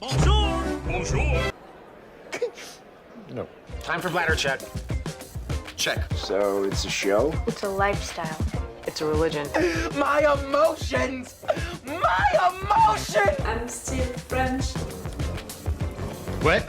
Bonjour! Bonjour! No. Time for bladder check. Check. So it's a show? It's a lifestyle. It's a religion. My emotions! My emotions! I'm still French. Ouais,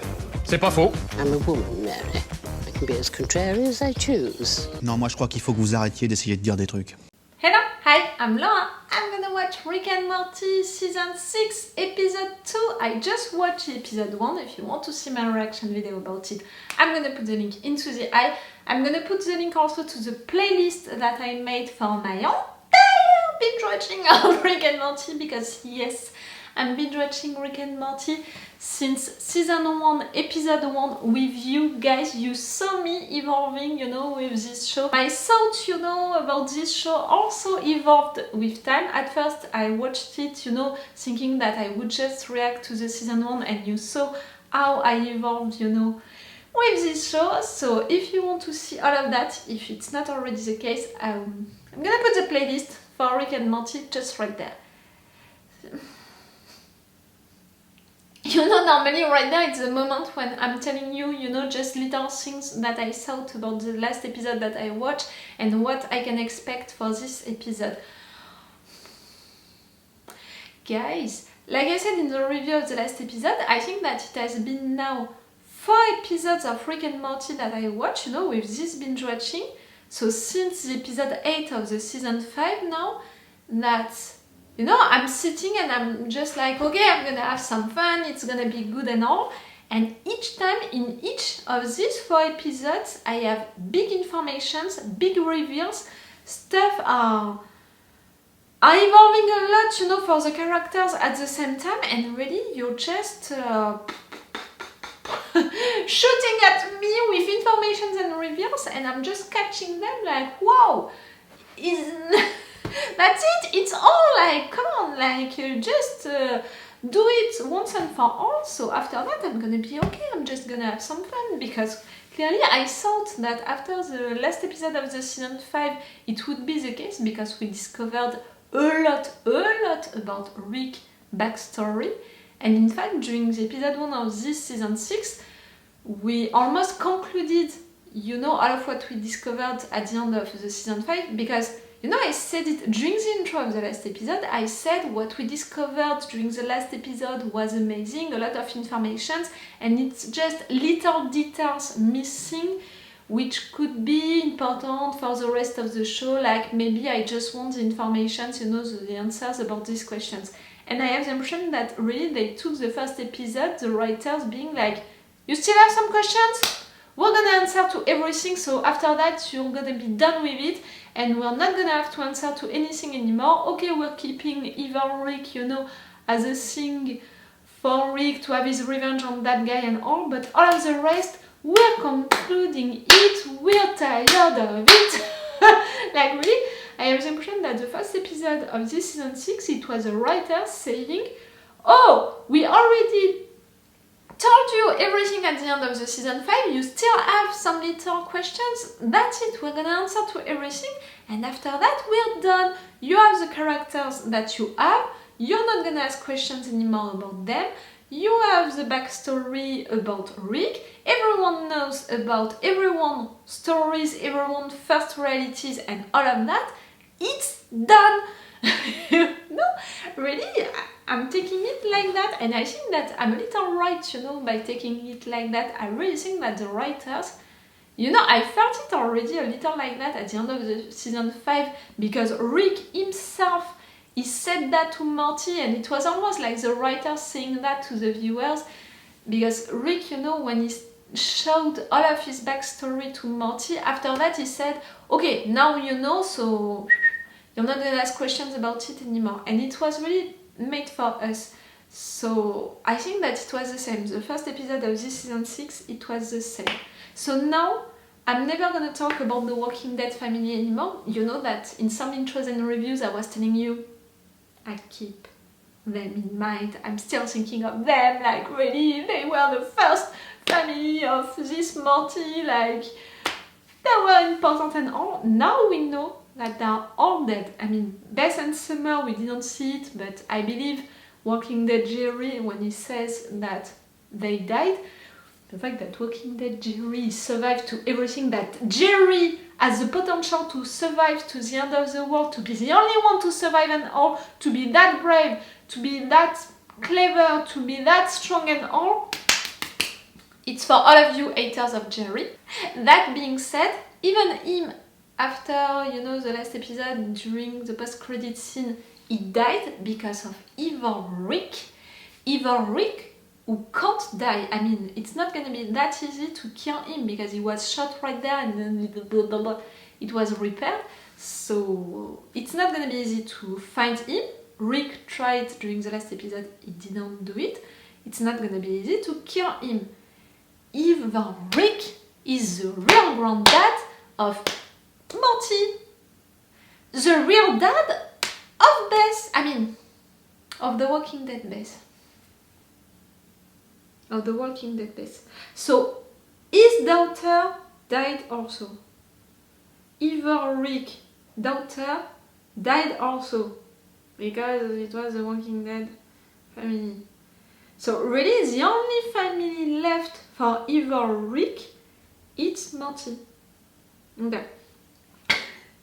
c'est pas faux. I'm a woman, Mary. I can be as contrary as I choose. Non, moi je crois qu'il faut que vous arrêtiez d'essayer de dire des trucs. Hello, hi, I'm Laura. I'm gonna watch Rick and Morty Season 6, Episode 2. I just watched Episode 1. If you want to see my reaction video about it, I'm gonna put the link into the eye. I'm gonna put the link also to the playlist that I made for my entire binge watching of Rick and Morty, because yes, I'm binge watching Rick and Morty since Season 1, Episode 1 with you guys. You saw me evolving, with this show. My thoughts, about this show also evolved with time. At first, I watched it, thinking that I would just react to the Season 1, and you saw how I evolved, with this show. So if you want to see all of that, if it's not already the case, I'm gonna put the playlist for Rick and Morty just right there. Normally right now it's the moment when I'm telling you, just little things that I thought about the last episode that I watched and what I can expect for this episode. Guys, like I said in the review of the last episode, I think that it has been now 4 episodes of Rick and Morty that I watch, with this binge watching. So since the episode 8 of the season 5 now, that, I'm sitting and I'm just like, okay, I'm gonna have some fun, it's gonna be good and all. And each time, in each of these 4 episodes, I have big informations, big reveals, stuff are evolving a lot, for the characters at the same time, and really, you're just shooting at me with informations and reveals, and I'm just catching them like, wow, that's it, it's all, like, come on, like, just do it once and for all. So after that I'm gonna be okay, I'm just gonna have some fun, because clearly I thought that after the last episode of the season 5 it would be the case, because we discovered a lot about Rick's backstory, and in fact during the episode 1 of this season 6 we almost concluded, all of what we discovered at the end of the season 5, because I said it during the intro of the last episode. I said what we discovered during the last episode was amazing, a lot of information, and it's just little details missing which could be important for the rest of the show, like maybe I just want the information, the answers about these questions. And I have the impression that really they took the first episode, the writers being like, you still have some questions? We're gonna answer to everything, so after that you're gonna be done with it, and we're not gonna have to answer to anything anymore. Okay, we're keeping evil Rick, as a thing for Rick to have his revenge on that guy and all, but all of the rest, we're concluding it, we're tired of it. Like really, I have the impression that the first episode of this season 6, it was the writer saying, oh, we already told you everything at the end of the season 5, you still have some little questions, that's it, we're gonna answer to everything, and after that we're done. You have the characters that you have, you're not gonna ask questions anymore about them, you have the backstory about Rick, everyone knows about everyone's stories, everyone's first realities and all of that, it's done. No, really, I'm taking it like that, and I think that I'm a little right, by taking it like that. I really think that the writers, I felt it already a little like that at the end of the season 5, because Rick himself, he said that to Morty, and it was almost like the writers saying that to the viewers, because Rick, when he showed all of his backstory to Morty, after that he said, okay, now you know, so you're not gonna ask questions about it anymore. And it was really made for us. So I think that it was the same. The first episode of this season 6, it was the same. So now, I'm never gonna talk about the Walking Dead family anymore. You know that in some intros and reviews I was telling you, I keep them in mind. I'm still thinking of them, like really, they were the first family of this Morty, like, they were important and all. Now we know that they are all dead. I mean, Beth and Summer, we didn't see it, but I believe Walking Dead Jerry when he says that they died. The fact that Walking Dead Jerry survived to everything, that Jerry has the potential to survive to the end of the world, to be the only one to survive and all, to be that brave, to be that clever, to be that strong and all. It's for all of you haters of Jerry. That being said, even him, after, you know, the last episode, during the post-credit scene, he died because of Evil Rick. Evil Rick, who can't die. I mean, it's not gonna be that easy to kill him because he was shot right there and then blah, blah, blah, it was repaired. So it's not gonna be easy to find him. Rick tried during the last episode, he didn't do it. It's not gonna be easy to kill him. Evil Rick is the real granddad of Morty. The real dad of Bess. I mean, of the Walking Dead Bess. Of the Walking Dead Bess. So, his daughter died also. Evil Rick's daughter died also. Because it was the Walking Dead family. So really the only family left for Evil Rick, it's Morty. Okay.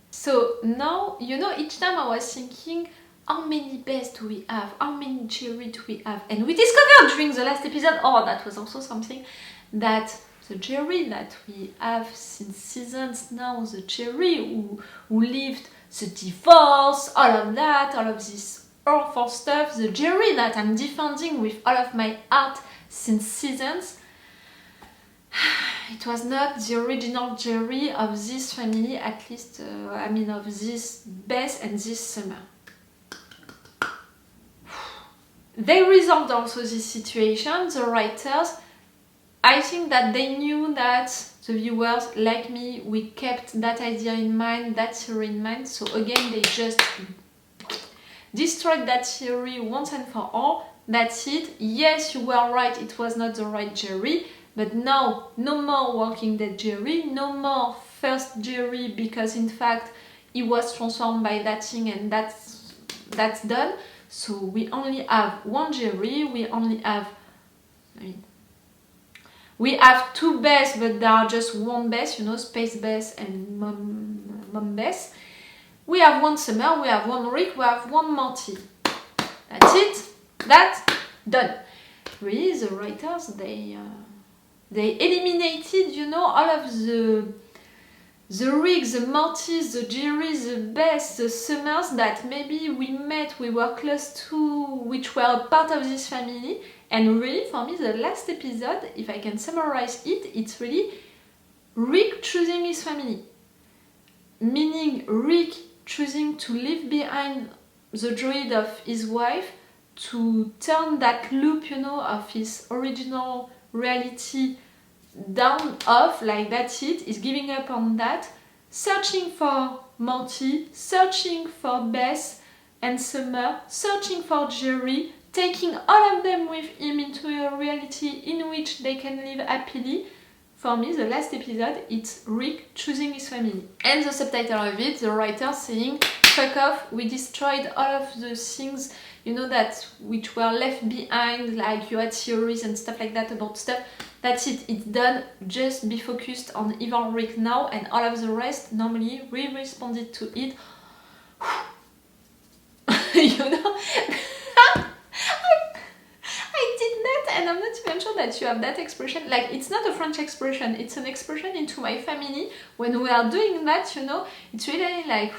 So now, you know, each time I was thinking, how many Bess do we have? How many Jerry do we have? And we discovered during the last episode, oh, that was also something, that the Jerry that we have since seasons now, the Jerry who lived the divorce, all of that, all of this awful stuff, the Jerry that I'm defending with all of my heart since seasons, it was not the original Jerry of this family, at least, I mean of this Bess and this Summer. They resolved also this situation, the writers. I think that they knew that the viewers, like me, we kept that idea in mind, that theory in mind, so again they just destroyed that theory once and for all. That's it. Yes, you were right, it was not the right Jerry, but now no more Walking Dead Jerry, no more first Jerry, because in fact he was transformed by that thing and that's done. So we only have one Jerry, we only have, we have two Bess, but they are just one Bess, you know, Space Bess and Mom Bess. We have one Summer, we have one Rick, we have one Morty. That's it. That's done. Really, the writers, they eliminated, you know, all of the Ricks, the Mortys, the Jerrys, the Bess, the Summers that maybe we met, we were close to, which were a part of this family. And really, for me, the last episode, if I can summarize it, it's really Rick choosing his family. Meaning Rick choosing to leave behind the dread of his wife, to turn that loop, you know, of his original reality down off, like that's it, he's giving up on that, searching for Morty, searching for Bess and Summer, searching for Jerry, taking all of them with him into a reality in which they can live happily. For me, the last episode, it's Rick choosing his family. And the subtitle of it, the writer saying, fuck off, we destroyed all of the things, you know, that which were left behind, like you had theories and stuff like that about stuff. That's it, it's done, just be focused on Evil Rick now, and all of the rest, normally, we responded to it. You know? I did that, and I'm not even sure that you have that expression. Like, it's not a French expression, it's an expression into my family. When we are doing that, you know, it's really like,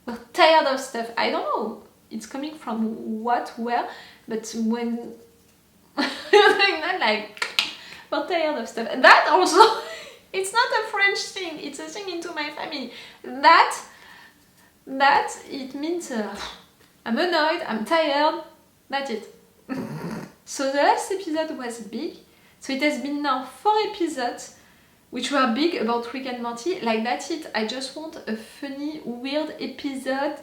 we're tired of stuff. I don't know, it's coming from what, where, but when you're doing that, like, we're tired of stuff. That also, it's not a French thing, it's a thing into my family. That it means I'm annoyed, I'm tired, that's it. So the last episode was big, so it has been now 4 episodes which were big about Rick and Morty. Like, that's it, I just want a funny, weird episode,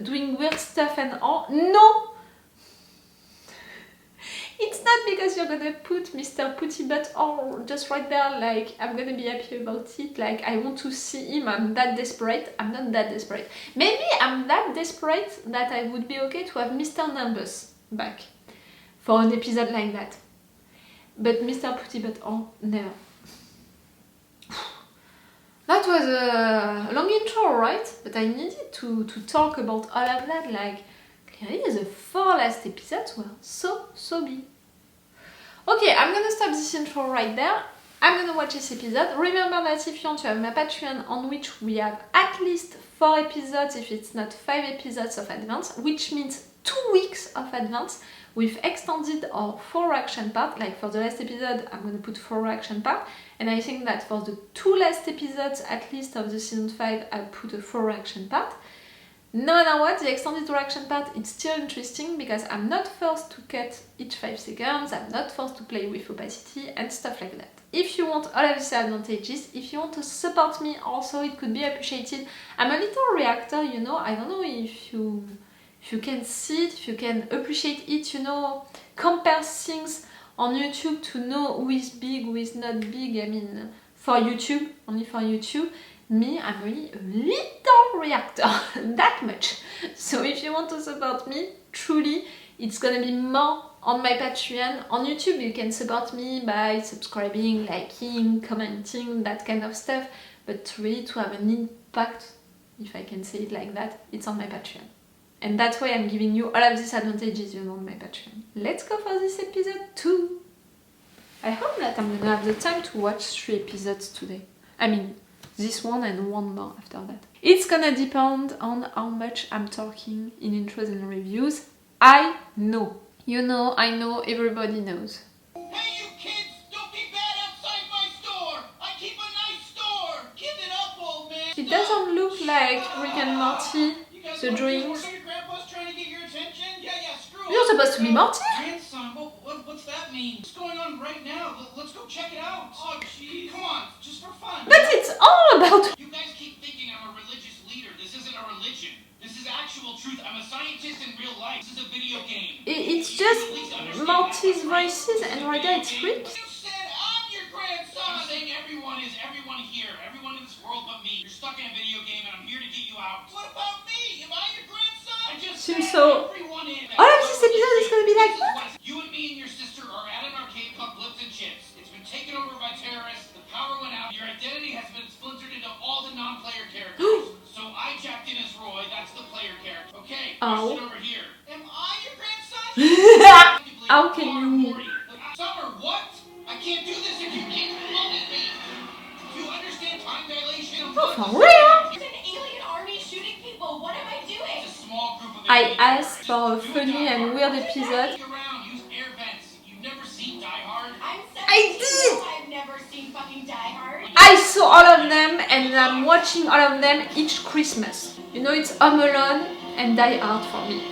doing weird stuff and all. No! It's not because unless you're gonna put Mr. Putty Butt or just right there, like, I'm gonna be happy about it, like, I want to see him, I'm that desperate. I'm not that desperate. Maybe I'm that desperate that I would be okay to have Mr. Numbers back for an episode like that. But Mr. Putty Butt, oh, never. That was a long intro, right? But I needed to talk about all of that, like, clearly the 4 last episodes were so big. Okay, I'm gonna stop this intro right there. I'm gonna watch this episode. Remember that if you want to have my Patreon, on which we have at least 4 episodes, if it's not 5 episodes of advance, which means 2 weeks of advance. We've extended our 4 action part, like for the last episode I'm going to put 4 action part, and I think that for the 2 last episodes at least of the season 5 I'll put a 4 action part. No matter what, the extended action part, it's still interesting because I'm not forced to cut each 5 seconds, I'm not forced to play with opacity and stuff like that. If you want all of these advantages, if you want to support me also, it could be appreciated. I'm a little reactor, you know, I don't know if you can see it, if you can appreciate it, you know, compare things on YouTube to know who is big, who is not big. I mean, for YouTube, only for YouTube, me, I'm really a little reactor, that much. So if you want to support me, truly, it's gonna be more on my Patreon. On YouTube, you can support me by subscribing, liking, commenting, that kind of stuff. But really to have an impact, if I can say it like that, it's on my Patreon. And that's why I'm giving you all of these advantages, you know, on my Patreon. Let's go for this episode 2. I hope that I'm gonna have the time to watch 3 episodes today. I mean, this one and one more after that. It's gonna depend on how much I'm talking in intros and reviews. I know. You know, I know, everybody knows. Hey, you kids! Don't be bad outside my store! I keep a nice store! Give it up, old man! It doesn't look like Rick and Morty, the drawings. Your grandpa's trying to get your attention? Yeah, screw You're supposed to be Morty? Grandson, what's that mean? What's going on right now? Let's go check it out. Oh, jeez. Come on, just for fun. But it's all about... You guys keep thinking I'm a religious leader. This isn't a religion. This is actual truth. I'm a scientist in real life. This is a video game. It's just Morty's voices, and right there it's Rick. You said I'm your grandson! I'm saying everyone here. Everyone in this world but me. You're stuck in a video game and I'm here to get you out. What about me? Am I your grandson? I just Seems said so... everyone in. All of this episode is gonna be like that? You and me and your sister are at an arcade called Blips and Chips. It's been taken over by terrorists. The power went out. Your identity has been splintered into all the non-player characters. So I jacked in as Roy. That's the player character. Okay, question over here. Am I your grandson? How can you... Morty. Summer, what? I can't do this if you can't look at me. Do you understand time dilation? Oh, for real? There's an alien army shooting people. What am I doing? It's a small group of I asked for a funny and weird episode. Use air vents. You've never seen Die Hard? I'm 17. I did! I've never seen fucking Die Hard. I saw all of them and I'm watching all of them each Christmas. You know, it's Home Alone and Die Hard for me.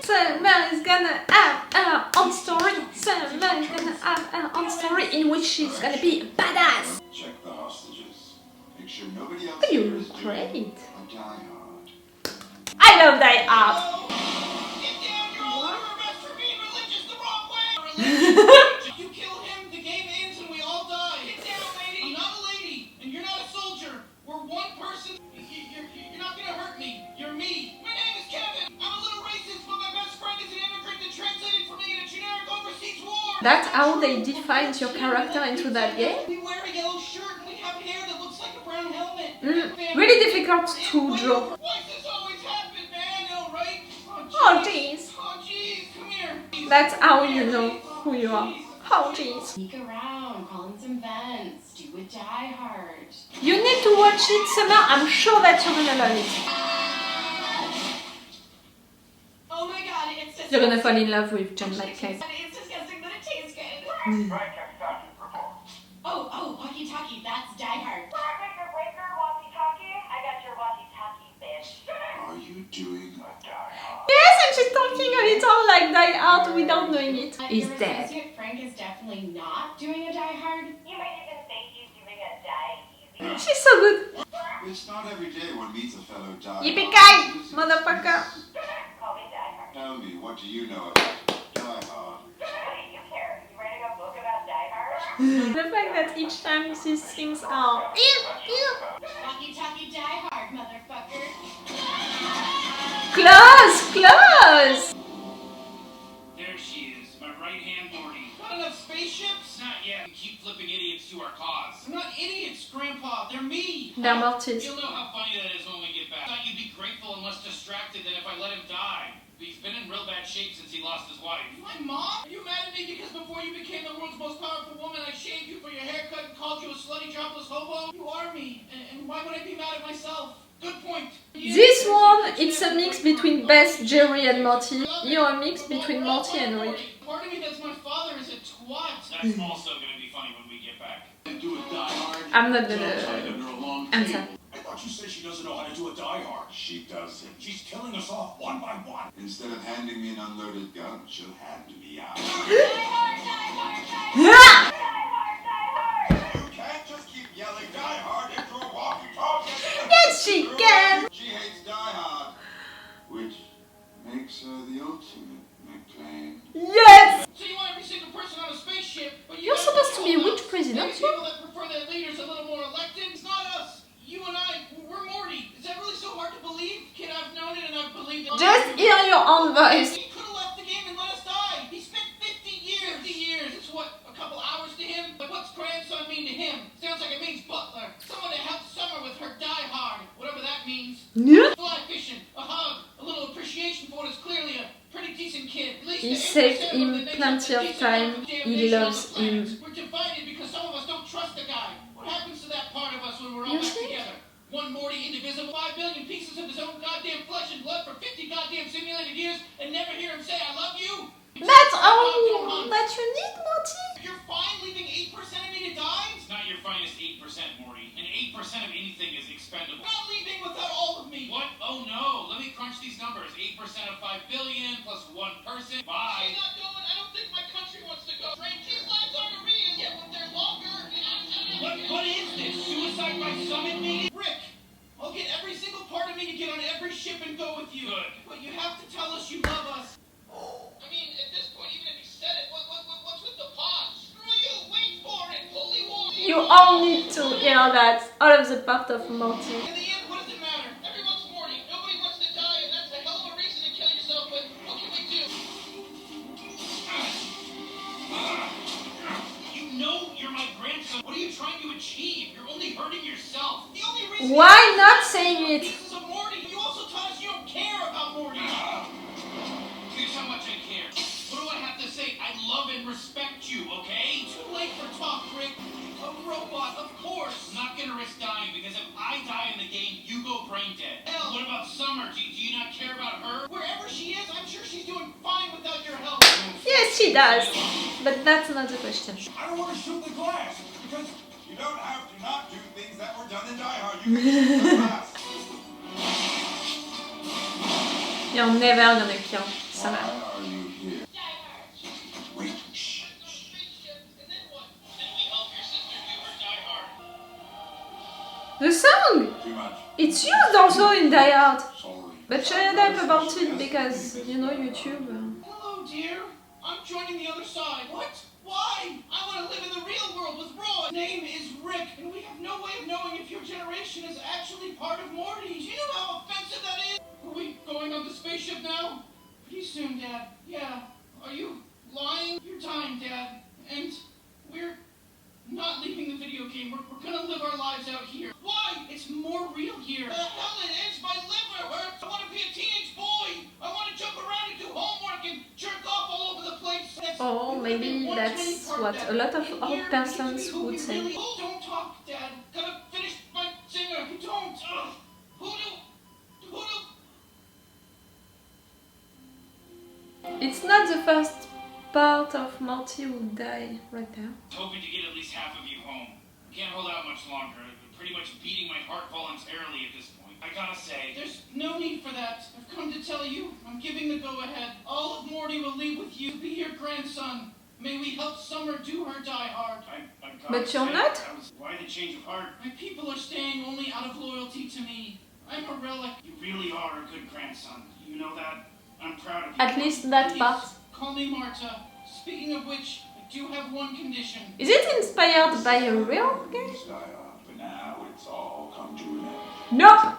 Someone is gonna have her own story. Someone is gonna have her own story in which she's gonna be a badass. Check the hostages. Make sure nobody else Oh, you here is look doing great. a Die Hard. I love Die Hard. Get down, you're all under arrest for being religious the wrong way! You kill him, the game ends, and we all die. Get down, lady! I'm not a lady, and you're not a soldier. We're one person. You're not gonna hurt me. You're me. My name is Kevin. I'm a little racist, but my best friend is an immigrant that translated for me in a generic overseas war. That's how they defined your character into that game. We wear a yellow shirt and we have hair that looks like a brown helmet. Really difficult to draw. Why does this always happen, man? No, right? Oh jeez. Oh, jeez, come here. That's how you know who you are. Oh jeez. Sneak around, call in some vents, do a Die Hard. You need to watch it, Summer. I'm sure that you're gonna love it. Oh my god, it's disgusting. You're gonna fall in love with John McClane. It's disgusting, but it tastes good. Oh, walkie-talkie, that's Die Hard. Are you doing a Die Hard? Yes, and she's talking a little like Die Hard without knowing it. He's Your dead. associate Frank is definitely not doing a Die Hard. You might even think he's doing a die easy. She's so good. It's not every day one meets a fellow Die Yippee-ki-yay, Hard. motherfucker. Call me Die Hard. Tell me, what do you know about Die Hard? The fact that each time these things are Walkie-talkie die hard, motherfucker. close! There she is, my right-hand Morty. Not enough spaceships? Not yet. We keep flipping idiots to our cause. They're not idiots, Grandpa. They're me. They're Mortys. You'll know how funny that is when we get back. I thought you'd be grateful and less distracted than if I let him die. He's been in real bad shape since he lost his wife. My mom? Are you mad at me because before you became the world's most powerful woman, I shamed you for your haircut and called you a slutty, jobless hobo? You are me, and why would I be mad at myself? Good point. This one, it's a mix between Beth, Jerry and Morty. You're a mix between Morty and Rick. Part of me that's my father is a twat. That's also gonna be funny when we get back. Do a die hard. I'm not gonna answer. I thought you said she doesn't know how to do a die hard. She does it. She's killing us off one by one. Instead of handing me an unloaded gun, she'll hand me out. You can't just keep yelling die hard into a walkie-talkie. Yes, she can! She hates die hard, which makes her the ultimate McLean. Yes! So you want every single person on a spaceship, but You're supposed to be which president? people that prefer their leaders a little more elected? It's not us. You and I, we're Morty. Is that really so hard to believe? Kid, I've known it and I've believed it. Just hear your own voice. He could have left the game and let us die. He spent 50 years. 50 years. It's what, a couple hours to him? But what's grandson mean to him? Sounds like it means butler. Someone to help Summer with her die hard. Whatever that means. Yeah. Fly fishing, a hug, a little appreciation for what is clearly a pretty decent kid. At least He the saved 8% him of the nation plenty of decent time. damn He nation on loves the planet. him. We're divided because some of us don't trust the guy. What happens to that part of us when we're all You back see? together? One Morty indivisible, 5 billion pieces of his own goddamn flesh and blood for 50 goddamn simulated years and never hear him say I love you? That's all that you need, Morty. You're fine leaving 8% of me to die? It's not your finest 8%, Morty. And 8% of anything is expendable. Not leaving without all of me. What? Oh no. Let me crunch these numbers. 8% of 5 billion plus 1 person. 5. She's not going. I don't think my country wants to go. These lives aren't real. Yeah, but they're longer. What is this? Suicide by summit meeting? Rick, I'll get every single part of me to get on every ship and go with you. Good. But you have to tell us you love us. I mean, at this point, even if he said it, what's with the pause? Screw you, wait for it, holy war. You all need to hear that. All of the part of Morty. In the end, what does it matter? Everyone's Morty. Nobody wants to die, and that's a hell of a reason to kill yourself, but what can we do? You know you're my grandson. What are you trying to achieve? You're only hurting yourself. The only reason Why not saying it? pieces of Morty. You also taught us you don't care about Morty. Here's how much I care. What do I have to say? I love and respect you, okay? Too late for talk, Rick. A robot, of course. I'm not gonna risk dying because if I die in the game, you go brain dead. Hell, what about Summer? Do you not care about her? Wherever she is, I'm sure she's doing fine without your help. Yes, she does. But that's not the question. I don't want to shoot the glass because you don't have to not do things that were done in Die Hard. You can shoot the glass. You're never gonna kill Summer. Why are you here? Wait. Shh. And then what? Then we help your sister do her Die Hard. The song! Too much. It's used also in Die Hard. Sorry. But shut up about it because, you know, YouTube. Hello, dear. I'm joining the other side. What? Why? I want to live in the real world with Roy. His name is Rick, and we have no way of knowing if your generation is actually part of Morty. Do you know how offensive that is? Are we going on the spaceship now? Pretty soon, Dad. Yeah. Are you lying? You're dying, Dad. And we're not leaving the video game. We're gonna live our lives out here. Why? It's more real here. The hell it is. My liver hurts. I want to be a teenage boy. I want to jump around and do homework and jerk off all over the place. Or maybe that's what a lot of old persons would say. Don't talk, Dad. Gotta finish my singer. You don't. Who do? It's not the first part of Morty who die right there. Hoping to get at least half of you home. Can't hold out much longer. I'm pretty much beating my heart voluntarily at this point. I gotta say, there's no need for that. I've come to tell you, I'm giving the go-ahead. All of Morty will leave with you to be your grandson. May we help Summer do her Die Hard. But you're not? Why the change of heart? My people are staying only out of loyalty to me. I'm a relic. You really are a good grandson. You know that? I'm proud of you. At least that Please, part. call me Marta. Speaking of which, I do have one condition. Is it inspired by a real game? But now it's all come to an end. Nope!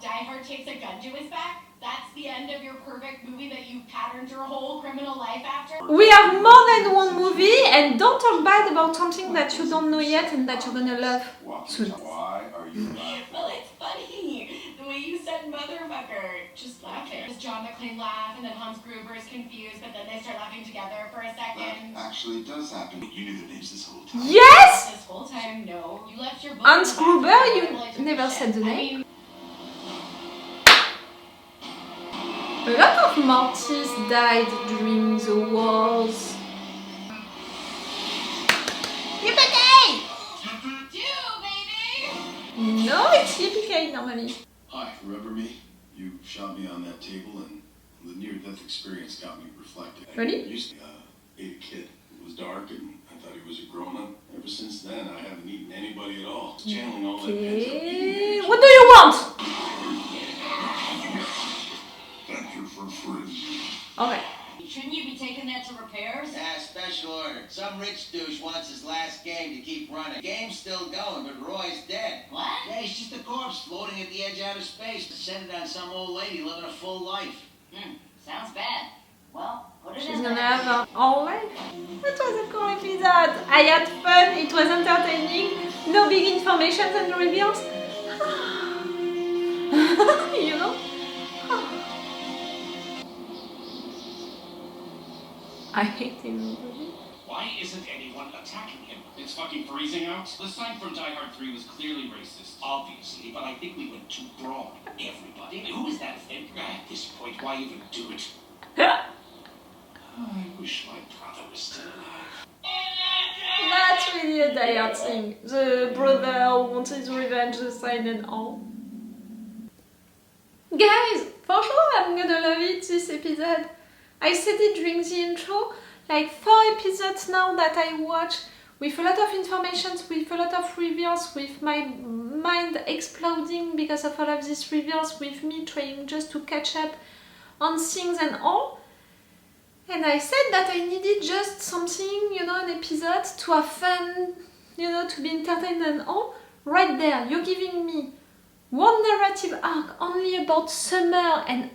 Die Hard takes a gun to his back? That's the end of your perfect movie that you patterned your whole criminal life after? We have more than one movie, and don't talk bad about something that you don't know yet and that you're gonna love soon. Why are you laughing? Well, it's funny. The way you said motherfucker. Just laughing. Does John McClane laugh and then Hans Gruber is confused, but then they start laughing together for a second? That actually does happen. You knew their names this whole time. Yes! This whole time, no. You left your book Hans in the bathroom Gruber, while you I took a never shit. said the I name. mean, A lot of Mortys died during the wars. Yippee! do, baby! No, it's yippee normally. Hi, remember me? You shot me on that table and the near-death experience got me reflecting. Really? I used to ate a kid. It was dark and I thought he was a grown-up. Ever since then, I haven't eaten anybody at all. Channeling all that pent-up Okay. eating. What do you want? Thank you for free. Okay. Shouldn't you be taking that to repairs? Yeah, special order. Some rich douche wants his last game to keep running. Game's still going, but Roy's dead. What? Yeah, he's just a corpse floating at the edge out of space. Descended on some old lady living a full life. Sounds bad. Well, put it She's in gonna there. have her whole life. That was a cool episode. I had fun, it was entertaining. No big information and reveals. You know? I hate him. Why isn't anyone attacking him? It's fucking freezing out. The sign from Die Hard 3 was clearly racist, obviously, but I think we went too broad. Everybody. Who is that thing? At this point, why even do it? I wish my brother was still alive. That's really a Die Hard thing. The brother wants his revenge, the sign and all. Guys, for sure I'm gonna love it, this episode. I said it during the intro, like 4 episodes now that I watch with a lot of information, with a lot of reveals, with my mind exploding because of all of these reveals, with me trying just to catch up on things and all. And I said that I needed just something, you know, an episode to have fun, you know, to be entertained and all. Right there, you're giving me one narrative arc only about Summer and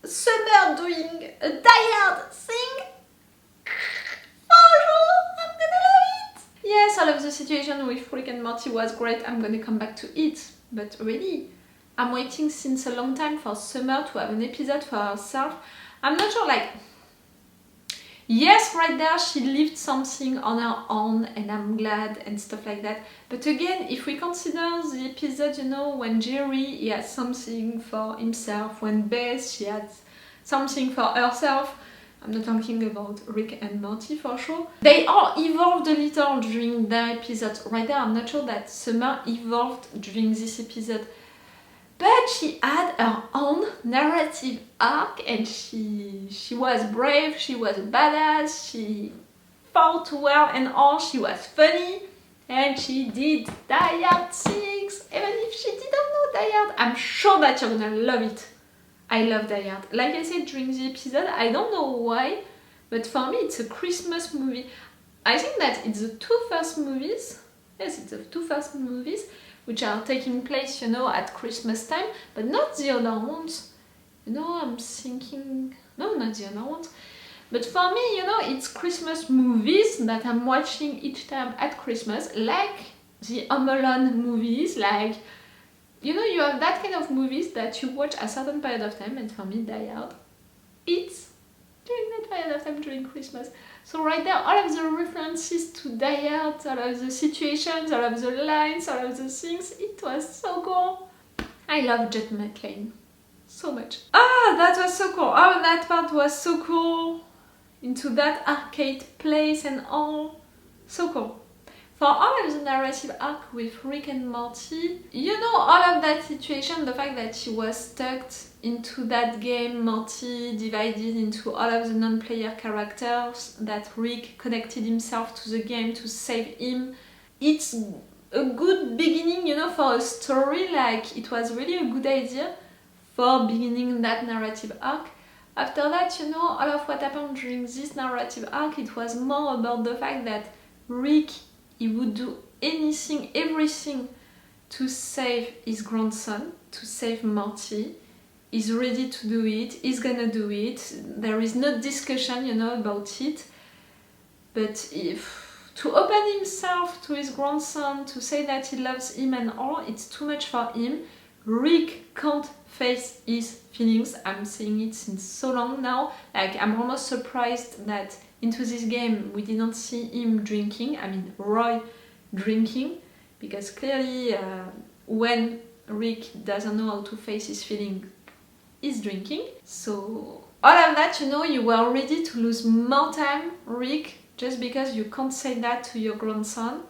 Summer doing a Die Hard thing. Bonjour, I'm gonna love it. Yes, all of the situation with Rick and Morty was great. I'm gonna come back to it. But really, I'm waiting since a long time for Summer to have an episode for herself. I'm not sure, like... Yes, right there she lived something on her own and I'm glad and stuff like that. But again, if we consider the episode, you know, when Jerry, he has something for himself, when Beth, she had something for herself. I'm not talking about Rick and Morty for sure. They all evolved a little during their episode. Right there, I'm not sure that Summer evolved during this episode. But she had her own narrative arc and she was brave, she was badass, she fought well and all, she was funny and she did Die Hard 6. Even if she didn't know Die Hard, I'm sure that you're gonna love it. I love Die Hard. Like I said during the episode, I don't know why, but for me it's a Christmas movie. I think that it's the 2 first movies, yes, it's the 2 first movies, which are taking place, you know, at Christmas time, but not the other ones. You know, I'm thinking... No, not the other ones. But for me, you know, it's Christmas movies that I'm watching each time at Christmas, like the Home Alone movies, like... You know, you have that kind of movies that you watch a certain period of time, and for me, Die Hard, it's during that period of time during Christmas. So right there, all of the references to Die Hard, all of the situations, all of the lines, all of the things, it was so cool. I love Jet McClane so much. Ah, that was so cool. Oh, that part was so cool. Into that arcade place and all. So cool. For all of the narrative arc with Rick and Morty, you know, all of that situation, the fact that he was stuck into that game, Morty divided into all of the non-player characters, that Rick connected himself to the game to save him. It's a good beginning, you know, for a story, like it was really a good idea for beginning that narrative arc. After that, you know, all of what happened during this narrative arc, it was more about the fact that Rick, he would do anything, everything to save his grandson, to save Morty. He's ready to do it, he's gonna do it. There is no discussion, you know, about it. But if to open himself to his grandson, to say that he loves him and all, it's too much for him. Rick can't face his feelings. I'm saying it since so long now. Like, I'm almost surprised that into this game we didn't see him drinking. I mean, Roy drinking, because clearly when Rick doesn't know how to face his feelings, he's drinking. So all of that, you know, you were ready to lose more time, Rick, just because you can't say that to your grandson.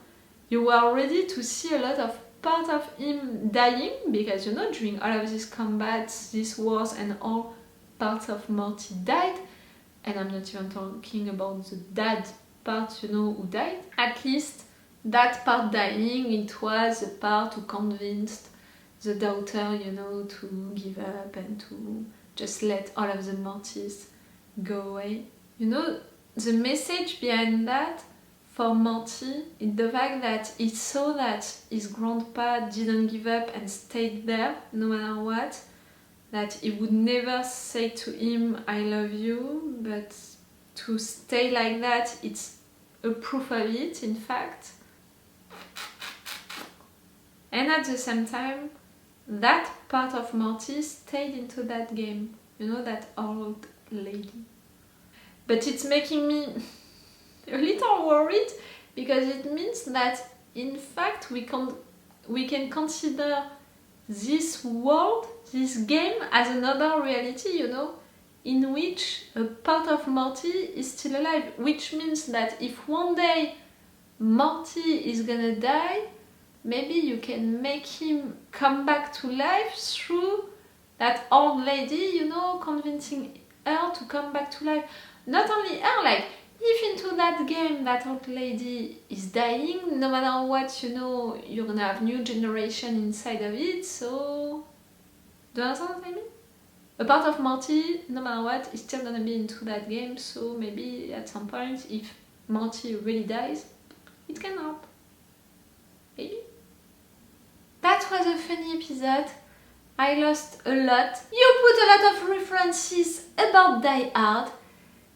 You were ready to see a lot of part of him dying, because, you know, during all of these combats, these wars and all, parts of Morty died. And I'm not even talking about the dad part, you know, who died. At least that part dying, it was the part who convinced the daughter, you know, to give up and to just let all of the Mortys go away. You know, the message behind that for Morty is the fact that he saw that his grandpa didn't give up and stayed there no matter what, that he would never say to him, I love you, but to stay like that, it's a proof of it, in fact. And at the same time, that part of Morty stayed into that game, you know, that old lady. But it's making me a little worried, because it means that in fact we can consider this world, this game, as another reality, you know, in which a part of Morty is still alive, which means that if one day Morty is gonna die, maybe you can make him come back to life through that old lady, you know, convincing her to come back to life. Not only her, like, if into that game that old lady is dying, no matter what, you know, you're gonna have new generation inside of it, so... Do you understand what I mean? A part of Morty, no matter what, is still gonna be into that game, so maybe at some point, if Morty really dies, it can help. Maybe? That was a funny episode. I lost a lot. You put a lot of references about Die Hard.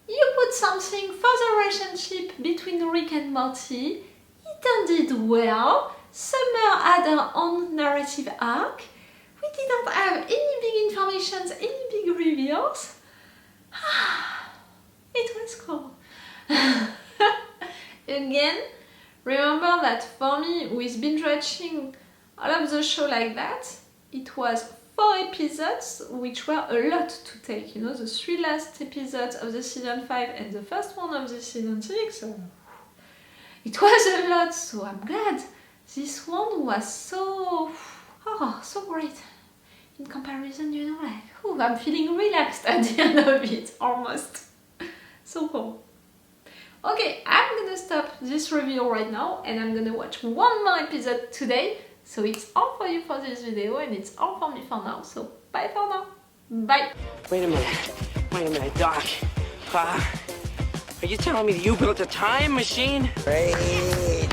You put something for the relationship between Rick and Morty. It ended well. Summer had her own narrative arc. We didn't have any big information, any big reveals. It was cool. Again, remember that for me, with binge watching all of the show like that, it was 4 episodes, which were a lot to take. You know, the 3 last episodes of the season 5 and the first one of the season 6. It was a lot, so I'm glad. This one was so great. In comparison, you know, like, I'm feeling relaxed at the end of it, almost. So cool. Okay, I'm gonna stop this review right now, and I'm gonna watch one more episode today. So it's all for you for this video, and it's all for me for now. So bye for now. Bye. Wait a minute, Doc. Are you telling me that you built a time machine? Great.